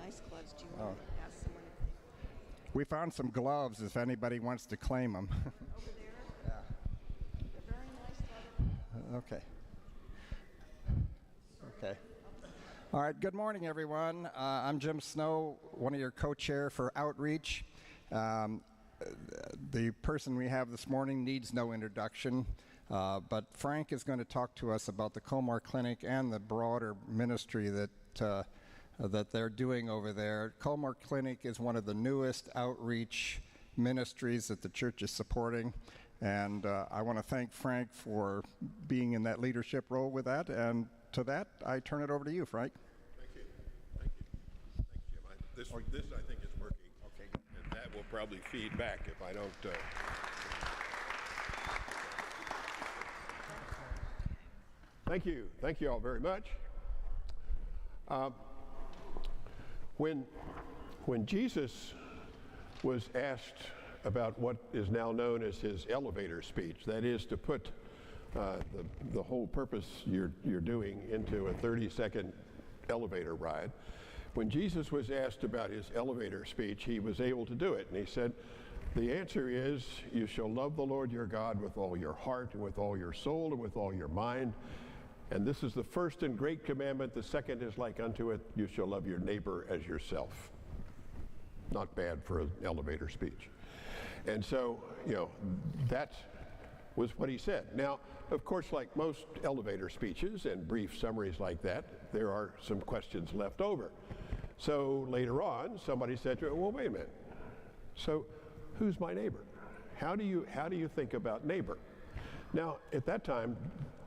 nice gloves. Do you want to ask someone if they... We found some gloves if anybody wants to claim them. Over there? Yeah. They're very nice leather. Okay. Okay. All right, good morning, everyone. I'm Jim Snow, one of your co-chair for Outreach. The person we have this morning needs no introduction, but Frank is going to talk to us about the Culmore Clinic and the broader ministry that they're doing over there. Culmore Clinic is one of the newest outreach ministries that the church is supporting, and I want to thank Frank for being in that leadership role with that, and to that, I turn it over to you, Frank. Thank you. Thank you. Thank you, Jim. This I think is working. Okay. And that will probably feed back if I don't. Thank you. Thank you all very much. When Jesus was asked about what is now known as his elevator speech, that is to put the whole purpose you're doing into a 30-second elevator ride. When Jesus was asked about his elevator speech, he was able to do it. And he said, the answer is, you shall love the Lord your God with all your heart and with all your soul and with all your mind. And this is the first and great commandment. The second is like unto it, you shall love your neighbor as yourself. Not bad for an elevator speech. And so, that was what he said. Now, of course, like most elevator speeches and brief summaries like that, there are some questions left over. So later on, somebody said to him, well, wait a minute. So who's my neighbor? How do you think about neighbor? Now, at that time,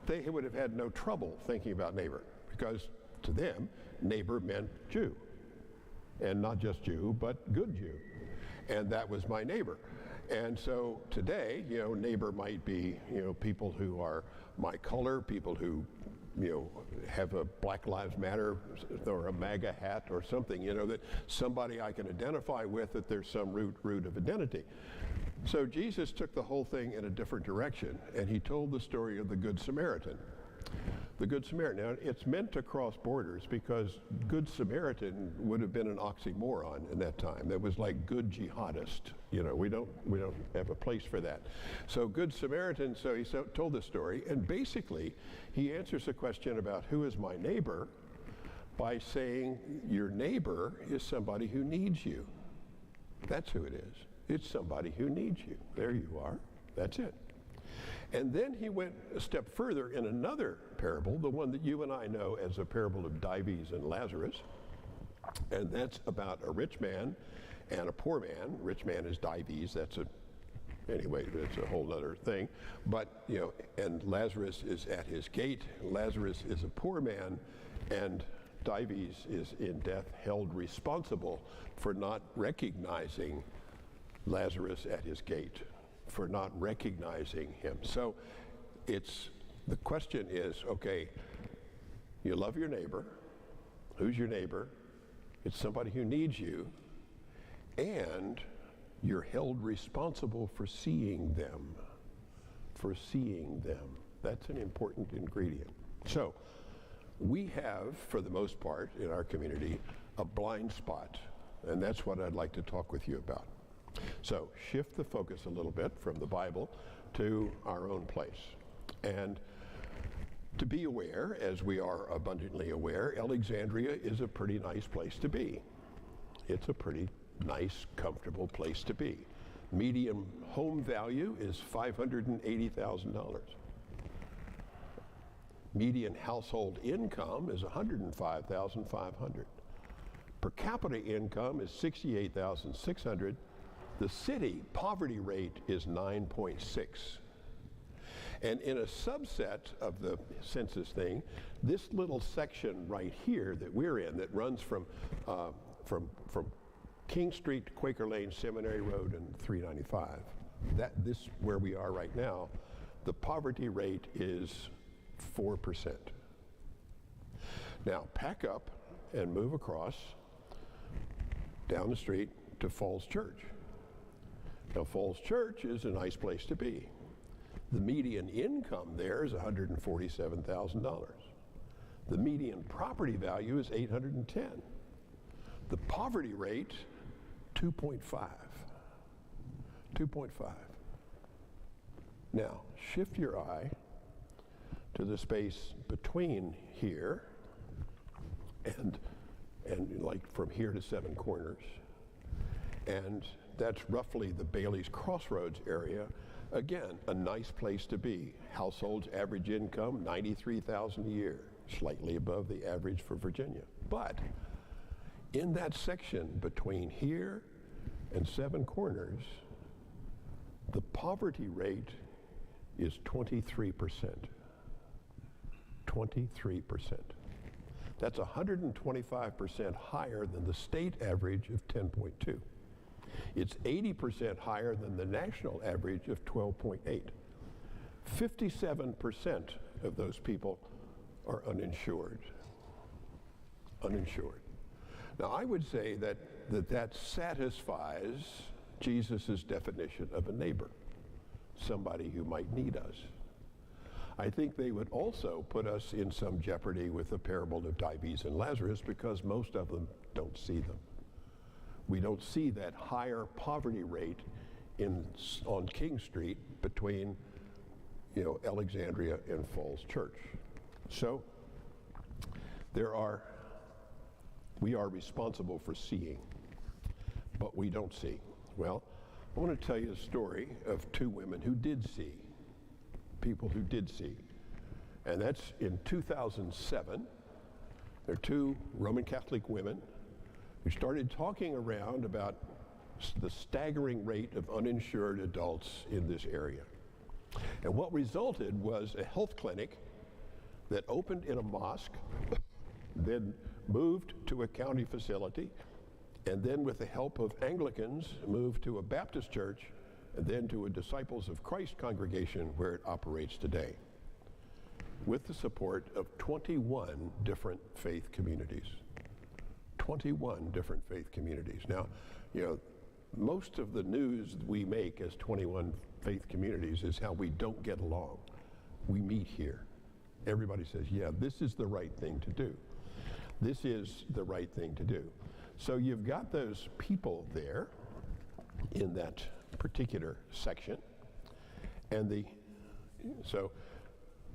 they would have had no trouble thinking about neighbor, because to them, neighbor meant Jew. And not just Jew, but good Jew. And that was my neighbor. And so today, neighbor might be, people who are my color, people who, have a Black Lives Matter or a MAGA hat or something, that somebody I can identify with, that there's some root of identity. So Jesus took the whole thing in a different direction, and he told the story of the Good Samaritan. The Good Samaritan. Now, it's meant to cross borders because Good Samaritan would have been an oxymoron in that time. That was like good jihadist. We don't have a place for that. So Good Samaritan, so he told this story, and basically he answers the question about who is my neighbor by saying your neighbor is somebody who needs you. That's who it is. It's somebody who needs you. There you are. That's it. And then he went a step further in another parable, the one that you and I know as the parable of Dives and Lazarus. And that's about a rich man and a poor man. Rich man is Dives. Anyway, it's a whole other thing. But, and Lazarus is at his gate. Lazarus is a poor man, and Dives is in death held responsible for not recognizing Lazarus at his gate, for not recognizing him. So the question is, okay, you love your neighbor. Who's your neighbor? It's somebody who needs you, and you're held responsible for seeing them. For seeing them. That's an important ingredient. So we have, for the most part in our community, a blind spot, and that's what I'd like to talk with you about. So shift the focus a little bit from the Bible to our own place. And to be aware, as we are abundantly aware, Alexandria is a pretty nice place to be. It's a pretty nice, comfortable place to be. Median home value is $580,000. Median household income is $105,500. Per capita income is $68,600. The city poverty rate is 9.6. And in a subset of the census thing, this little section right here that we're in, that runs from King Street to Quaker Lane, Seminary Road, and 395, this where we are right now, the poverty rate is 4%. Now pack up and move across down the street to Falls Church. Now Falls Church is a nice place to be. The median income there is $147,000. The median property value is $810,000. The poverty rate, 2.5. 2.5. Now, shift your eye to the space between here and like from here to Seven Corners. And that's roughly the Bailey's Crossroads area. Again, a nice place to be. Household's average income, $93,000 a year, slightly above the average for Virginia. But in that section between here and Seven Corners, the poverty rate is 23%. 23%. That's 125% higher than the state average of 10.2. It's 80% higher than the national average of 12.8. 57% of those people are uninsured. Uninsured. Now, I would say that satisfies Jesus' definition of a neighbor, somebody who might need us. I think they would also put us in some jeopardy with the parable of Dives and Lazarus because most of them don't see them. We don't see that higher poverty rate on King Street between, Alexandria and Falls Church. So we are responsible for seeing, but we don't see. Well, I want to tell you a story of two women who did see, people who did see. And that's in 2007. They're two Roman Catholic women who started talking around about the staggering rate of uninsured adults in this area. And what resulted was a health clinic that opened in a mosque, then moved to a county facility, and then with the help of Anglicans moved to a Baptist church, and then to a Disciples of Christ congregation where it operates today, with the support of 21 different faith communities. 21 different faith communities. Now, most of the news we make as 21 faith communities is how we don't get along. We meet here. Everybody says, yeah, this is the right thing to do. This is the right thing to do. So you've got those people there in that particular section, and so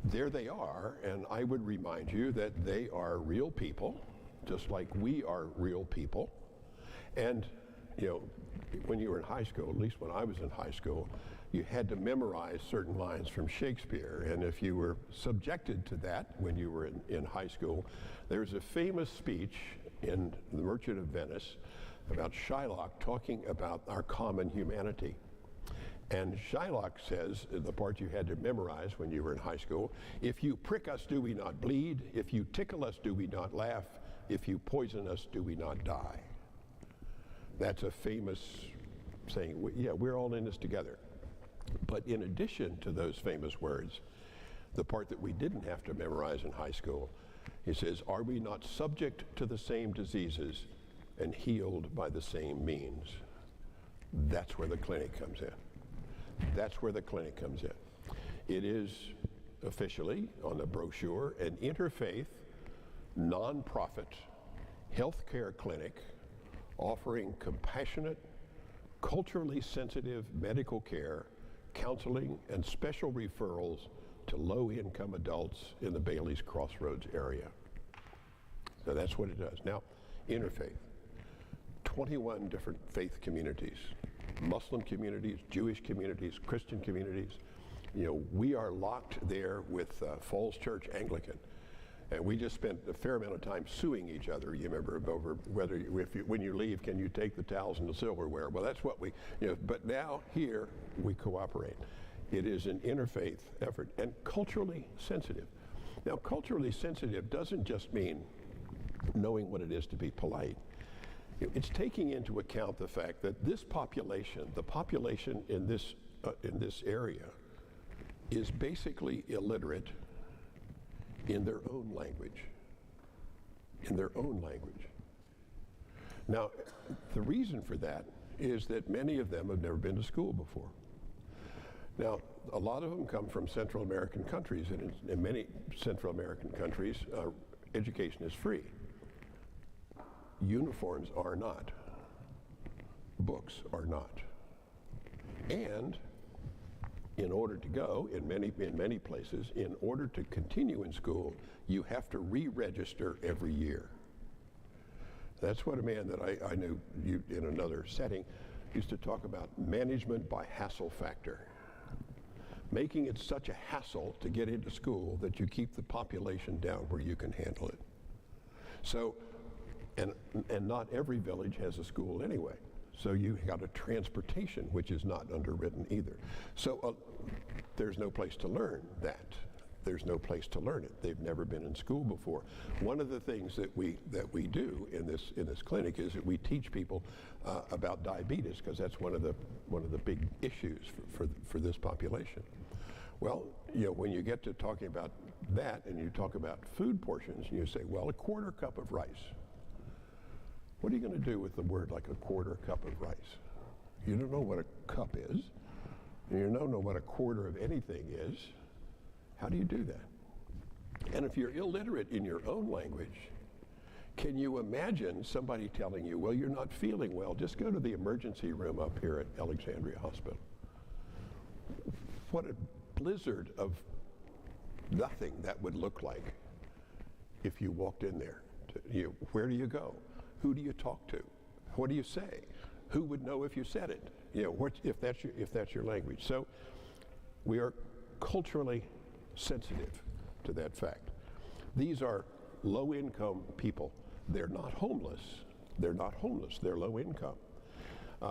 there they are, and I would remind you that they are real people, just like we are real people. And when you were in high school, at least when I was in high school, you had to memorize certain lines from Shakespeare, and if you were subjected to that when you were in high school, there's a famous speech in The Merchant of Venice about Shylock talking about our common humanity. And Shylock says, the part you had to memorize when you were in high school, if you prick us, do we not bleed? If you tickle us, do we not laugh? If you poison us, do we not die? That's a famous saying. Yeah, we're all in this together. But in addition to those famous words, the part that we didn't have to memorize in high school, he says, are we not subject to the same diseases and healed by the same means? That's where the clinic comes in. That's where the clinic comes in. It is officially on the brochure an interfaith, nonprofit healthcare clinic offering compassionate, culturally sensitive medical care, counseling, and special referrals to low-income adults in the Bailey's Crossroads area. So that's what it does. Now, interfaith, 21 different faith communities, Muslim communities, Jewish communities, Christian communities. We are locked there with Falls Church Anglican. And we just spent a fair amount of time suing each other, you remember, over whether, when you leave, can you take the towels and the silverware? Well, that's what but now here we cooperate. It is an interfaith effort and culturally sensitive. Now, culturally sensitive doesn't just mean knowing what it is to be polite. It's taking into account the fact that this population, the population in this area, is basically illiterate in their own language. In their own language. Now, the reason for that is that many of them have never been to school before. Now, a lot of them come from Central American countries, and in many Central American countries, education is free. Uniforms are not. Books are not. And in order to go, in many places, in order to continue in school, you have to re-register every year. That's what a man that I knew in another setting used to talk about: management by hassle factor. Making it such a hassle to get into school that you keep the population down where you can handle it. So, and not every village has a school anyway. So you got a transportation which is not underwritten either. So there's no place to learn that. There's no place to learn it. They've never been in school before. One of the things that we do in this clinic is that we teach people about diabetes, because that's one of the big issues for this population. Well, when you get to talking about that and you talk about food portions, and you say, well, a quarter cup of rice. What are you going to do with the word like a quarter cup of rice? You don't know what a cup is. And you don't know what a quarter of anything is. How do you do that? And if you're illiterate in your own language, can you imagine somebody telling you, well, you're not feeling well, just go to the emergency room up here at Alexandria Hospital? What a blizzard of nothing that would look like if you walked in there. Where do you go? Who do you talk to? What do you say? Who would know if you said it? If that's your language. So we are culturally sensitive to that fact. These are low-income people. They're not homeless. They're not homeless. They're low income.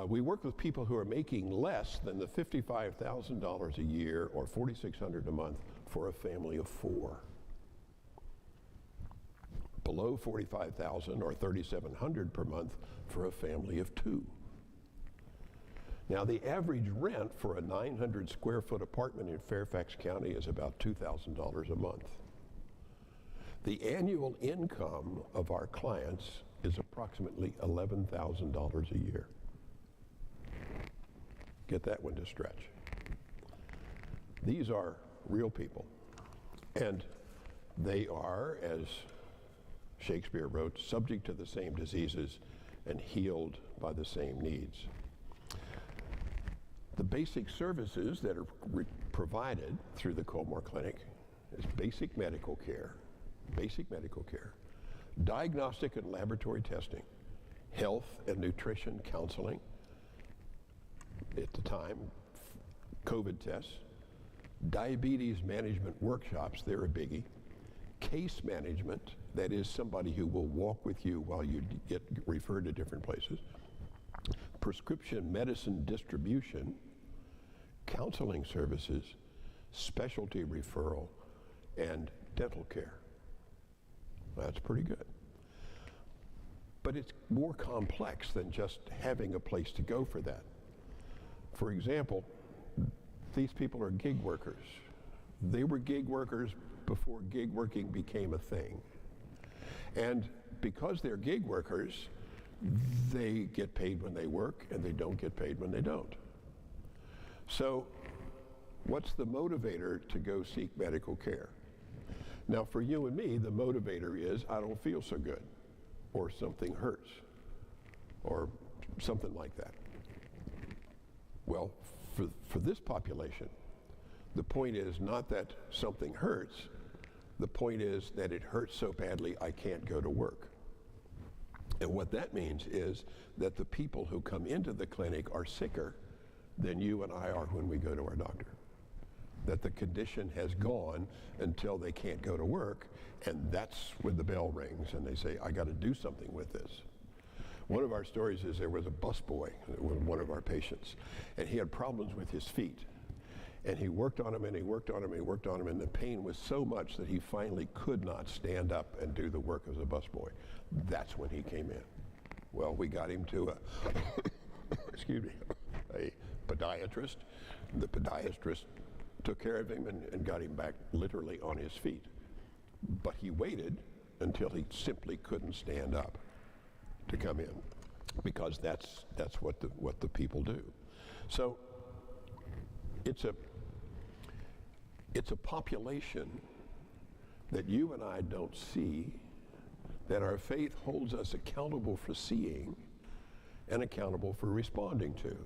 We work with people who are making less than the $55,000 a year or $4,600 a month for a family of 4. Below $45,000 or $3,700 per month for a family of 2. Now, the average rent for a 900 square foot apartment in Fairfax County is about $2,000 a month. The annual income of our clients is approximately $11,000 a year. Get that one to stretch. These are real people, and they are, as Shakespeare wrote, subject to the same diseases and healed by the same needs. The basic services that are provided through the Culmore Clinic is basic medical care, diagnostic and laboratory testing, health and nutrition counseling, at the time, COVID tests, diabetes management workshops, they're a biggie, case management, that is somebody who will walk with you while you get referred to different places, prescription medicine distribution, counseling services, specialty referral, and dental care. That's pretty good. But it's more complex than just having a place to go for that. For example, these people are gig workers. They were gig workers before gig working became a thing. And because they're gig workers, they get paid when they work and they don't get paid when they don't. So what's the motivator to go seek medical care? Now, for you and me, the motivator is, I don't feel so good, or something hurts, or something like that. Well, for this population, the point is not that something hurts. The point is that it hurts so badly I can't go to work. And what that means is that the people who come into the clinic are sicker than you and I are when we go to our doctor. That the condition has gone until they can't go to work, and that's when the bell rings and they say, I got to do something with this. One of our stories is there was a busboy, one of our patients, and he had problems with his feet. And he worked on him and he worked on him and he worked on him, and the pain was so much that he finally could not stand up and do the work as a busboy. That's when he came in. Well, we got him to a podiatrist. The podiatrist took care of him and got him back literally on his feet. But he waited until he simply couldn't stand up to come in, because that's what the people do. So it's a population that you and I don't see, that our faith holds us accountable for seeing and accountable for responding to.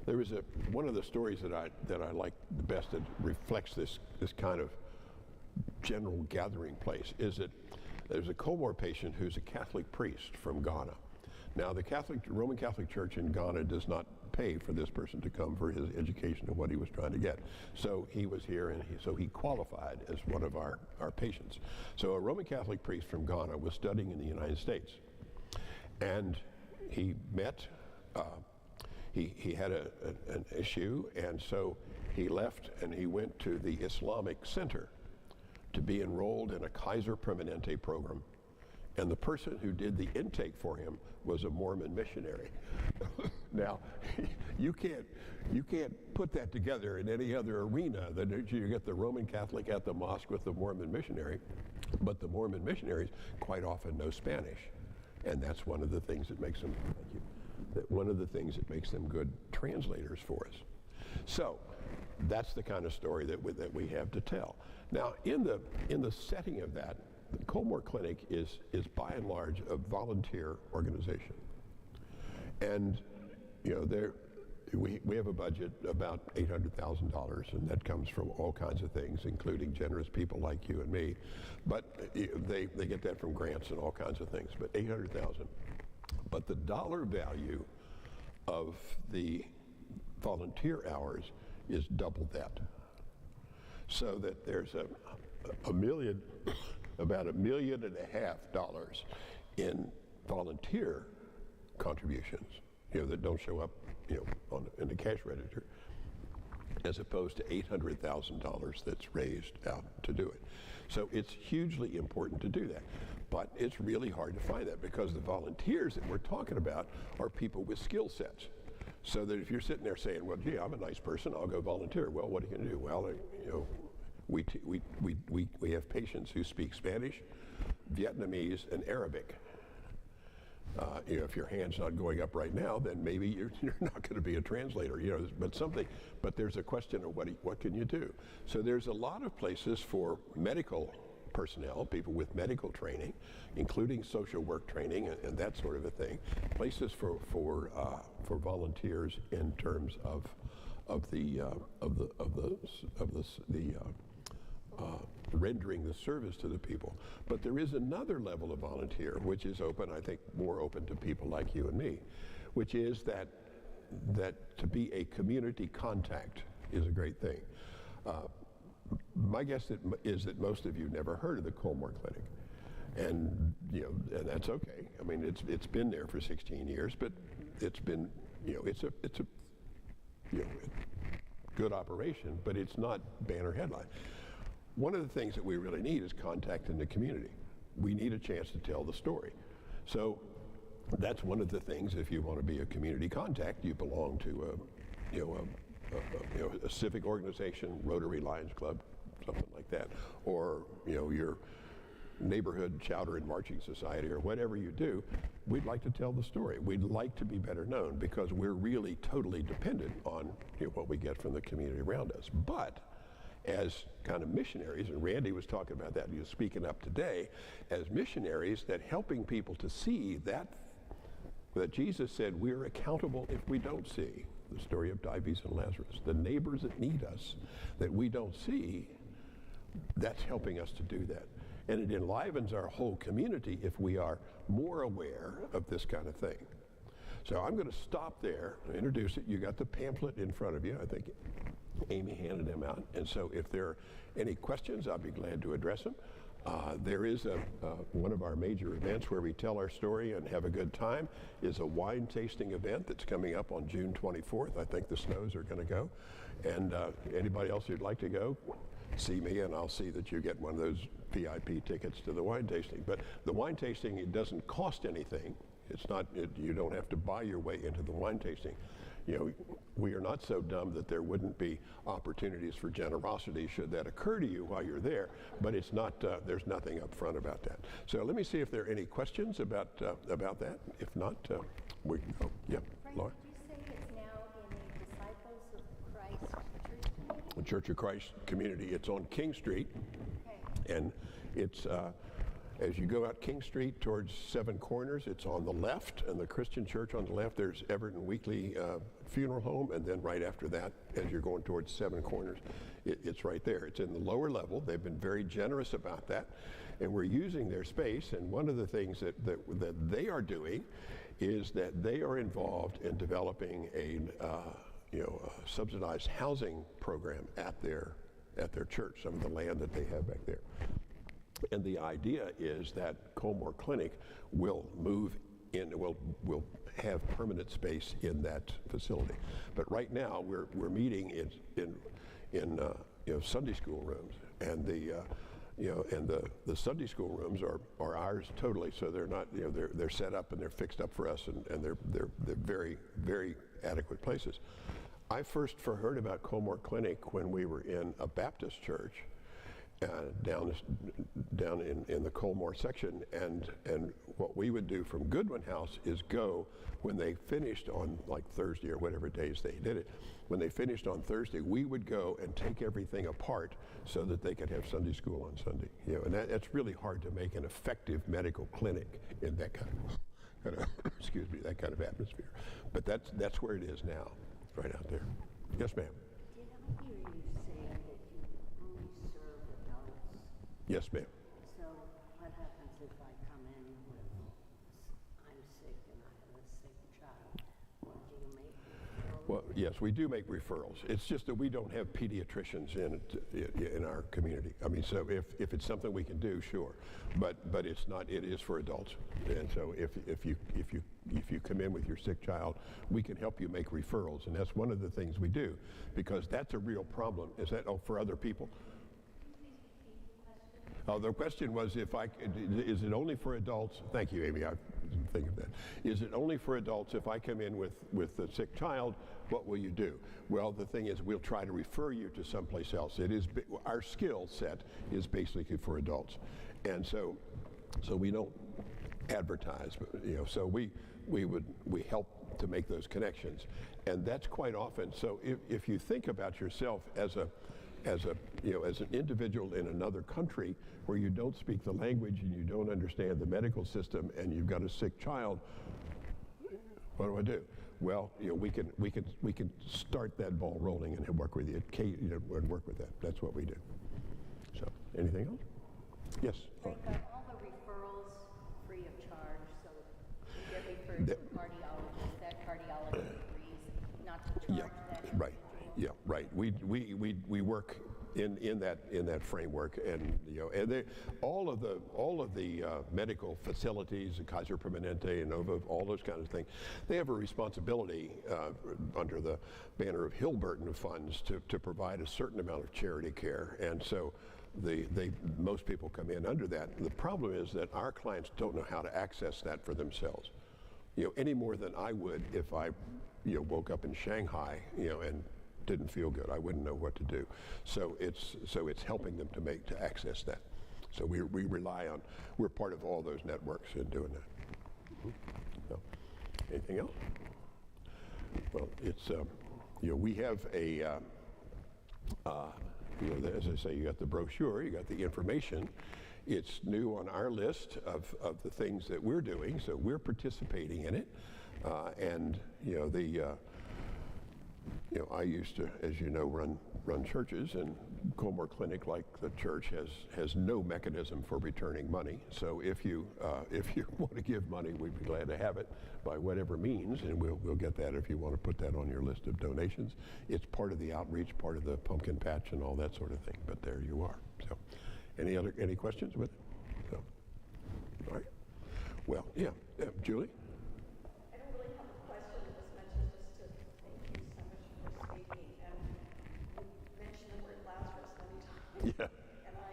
There was one of the stories that I like the best that reflects this kind of general gathering place is that there's a Culmore patient who's a Catholic priest from Ghana. Now, the Roman Catholic Church in Ghana does not pay for this person to come for his education and what he was trying to get. So he was here, and so he qualified as one of our patients. So a Roman Catholic priest from Ghana was studying in the United States. And he met, he had an issue, and so he left and he went to the Islamic Center to be enrolled in a Kaiser Permanente program. And the person who did the intake for him was a Mormon missionary. Now, you can't put that together in any other arena than you get the Roman Catholic at the mosque with the Mormon missionary, but the Mormon missionaries quite often know Spanish, and that's one of the things that makes them, good translators for us. So, that's the kind of story that we have to tell. Now, in the setting of that, the Culmore Clinic is by and large a volunteer organization. And, we have a budget about $800,000, and that comes from all kinds of things, including generous people like you and me. But they get that from grants and all kinds of things, but $800,000. But the dollar value of the volunteer hours is double that. So that there's about $1.5 million in volunteer contributions, that don't show up, in the cash register, as opposed to $800,000 that's raised out to do it. So it's hugely important to do that. But it's really hard to find that because the volunteers that we're talking about are people with skill sets. So that if you're sitting there saying, well, gee, I'm a nice person, I'll go volunteer. Well, what are you going to do? Well, we have patients who speak Spanish, Vietnamese, and Arabic. If your hand's not going up right now, then maybe you're not going to be a translator. But there's a question of what can you do? So there's a lot of places for medical personnel, people with medical training, including social work training and that sort of a thing. Places for volunteers in terms of rendering the service to the people. But there is another level of volunteer, which is open, I think, more open to people like you and me, which is that to be a community contact is a great thing. My guess is that most of you never heard of the Culmore Clinic, and and that's okay. I mean, it's been there for 16 years, but it's been it's a good operation, but it's not banner headline. One of the things that we really need is contact in the community. We need a chance to tell the story. So that's one of the things. If you want to be a community contact, you belong to a civic organization, Rotary Lions Club, something like that, or your neighborhood chowder and marching society, or whatever you do. We'd like to tell the story. We'd like to be better known because we're really totally dependent on what we get from the community around us. But as kind of missionaries, and Randy was talking about that, he was speaking up today, as missionaries, that helping people to see that Jesus said we're accountable if we don't see. The story of Dives and Lazarus, the neighbors that need us that we don't see, that's helping us to do that. And it enlivens our whole community if we are more aware of this kind of thing. So I'm going to stop there and introduce it. You got the pamphlet in front of you. I think Amy handed them out. And so if there are any questions, I'll be glad to address them. There is one of our major events where we tell our story and have a good time is a wine tasting event that's coming up on June 24th. I think the Snows are going to go. And anybody else who'd like to go, see me and I'll see that you get one of those VIP tickets to the wine tasting. But the wine tasting, it doesn't cost anything. It's not, you don't have to buy your way into the wine tasting. We are not so dumb that there wouldn't be opportunities for generosity should that occur to you while you're there, but it's not, there's nothing up front about that. So let me see if there are any questions about that. If not, we can go. Yep, Frank, Laura? did you say it's now in the Disciples of Christ Church community? The Church of Christ community. It's on King Street, Okay. and it's As you go out King Street towards Seven Corners, it's on the left, and the Christian church on the left, there's Everton Weekly Funeral Home, and then right after that, as you're going towards Seven Corners, it's right there. It's in the lower level. They've been very generous about that, and we're using their space, and one of the things that they are doing is that they are involved in developing a subsidized housing program at their church, some of the land that they have back there. And the idea is that Culmore Clinic will move in, will have permanent space in that facility. But right now we're meeting in Sunday school rooms, and the Sunday school rooms are ours totally. So they're not, they're set up and they're fixed up for us, and they're very, very adequate places. I first heard about Culmore Clinic when we were in a Baptist church down in the Culmore section, and what we would do from Goodwin House is go when they finished on like Thursday or whatever days they did it. When they finished on Thursday, we would go and take everything apart so that they could have Sunday school on Sunday. And that's really hard to make an effective medical clinic in that kind of excuse me, that kind of atmosphere. But that's where it is now, right out there. Yes, ma'am. Did I hear you say that you only serve adults? Yes, ma'am. So what happens if I come in with, I'm sick and I have a sick child? What do you make? Well, yes, we do make referrals. It's just that we don't have pediatricians in our community. I mean, so if it's something we can do, sure, but it's not. It is for adults, and so if you come in with your sick child, we can help you make referrals, and that's one of the things we do, because that's a real problem. Is that for other people? Oh, the question was, is it only for adults? Thank you, Amy. I didn't think of that. Is it only for adults? If I come in with a sick child, what will you do? Well, the thing is, we'll try to refer you to someplace else. Our skill set is basically for adults, and so we don't advertise, but, so we help to make those connections, and that's quite often. So if you think about yourself as an individual in another country where you don't speak the language and you don't understand the medical system and you've got a sick child, what do I do? Well, we can start that ball rolling and work with you, and work with that. That's what we do. So, anything else? Yes. Frank, are all the referrals free of charge? So you get referred to a cardiologist. That cardiologist agrees not to charge that individual? Right. Yeah, right. We work in that framework, and all of the medical facilities, Kaiser Permanente and Nova, all those kinds of things, they have a responsibility under the banner of Hilburton funds to provide a certain amount of charity care, and so most people come in under that. The problem is that our clients don't know how to access that for themselves, any more than I would if I woke up in Shanghai, and didn't feel good. I wouldn't know what to do. So it's helping them to access that. So we rely on, we're part of all those networks in doing that. So, anything else? Well, it's we have a as I say, you got the brochure, you got the information. It's new on our list of the things that we're doing, so we're participating in it, and I used to, as you know, run churches, and Culmore Clinic, like the church, has no mechanism for returning money. So if you want to give money, we'd be glad to have it by whatever means, and we'll get that if you want to put that on your list of donations. It's part of the outreach, part of the pumpkin patch, and all that sort of thing. But there you are. So, any questions with it? So, all right. Well, yeah, Julie. I don't really have a question as much as just to thank you so much for speaking. And you mentioned the word Lazarus many times. Yeah. And I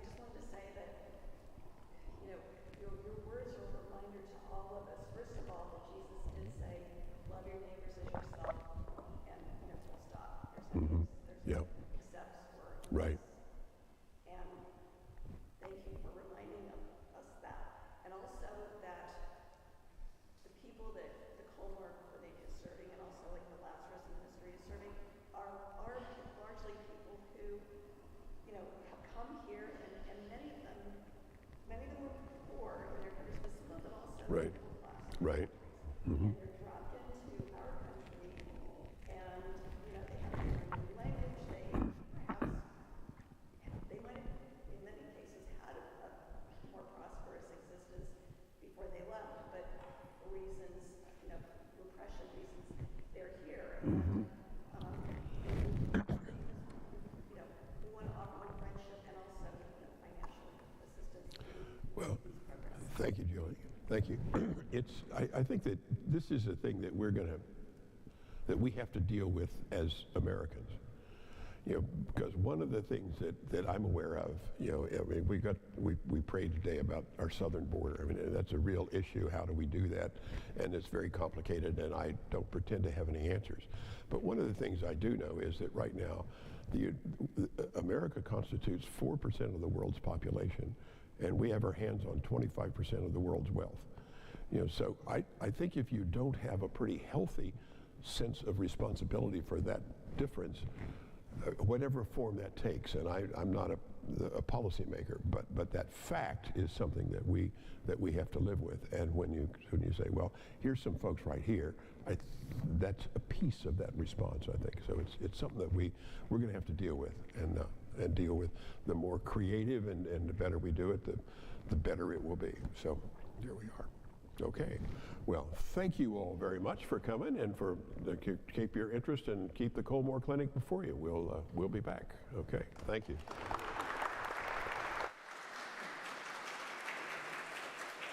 just wanted to say that, your words are a reminder to all of us. First of all, that Jesus did say, love your neighbors as yourself, and full stop. There's no excepts for Right. And thank you for reminding us that. And also that the people that the Culmore Clinic is serving, and also like the Lazarus Ministry is serving, are largely people who, have come here, and many of Right. Right. And they're dropped into our country, and you know they have to learn a new language. They perhaps they might have, in many cases, had a more prosperous existence before they left, but for reasons, you know, repression reasons, they're here. And, you know, we want to offer them friendship and also, you know, financial assistance through Well, these programs. thank you, Julie. Thank you. I think that this is a thing that that we have to deal with as Americans. You know, because one of the things that I'm aware of, you know, I mean, we prayed today about our southern border. I mean, that's a real issue. How do we do that? And it's very complicated, and I don't pretend to have any answers. But one of the things I do know is that right now, America constitutes 4% of the world's population, and we have our hands on 25% of the world's wealth. You know, so I think if you don't have a pretty healthy sense of responsibility for that difference, whatever form that takes, and I'm not a policymaker, but that fact is something that we have to live with. And when you say, well, here's some folks right here, that's a piece of that response, I think. So it's something that we're going to have to deal with, and deal with. The more creative and the better we do it, the better it will be. So here we are. Okay. Well, thank you all very much for coming and for keep your interest and keep the Culmore Clinic before you. We'll be back. Okay. Thank you.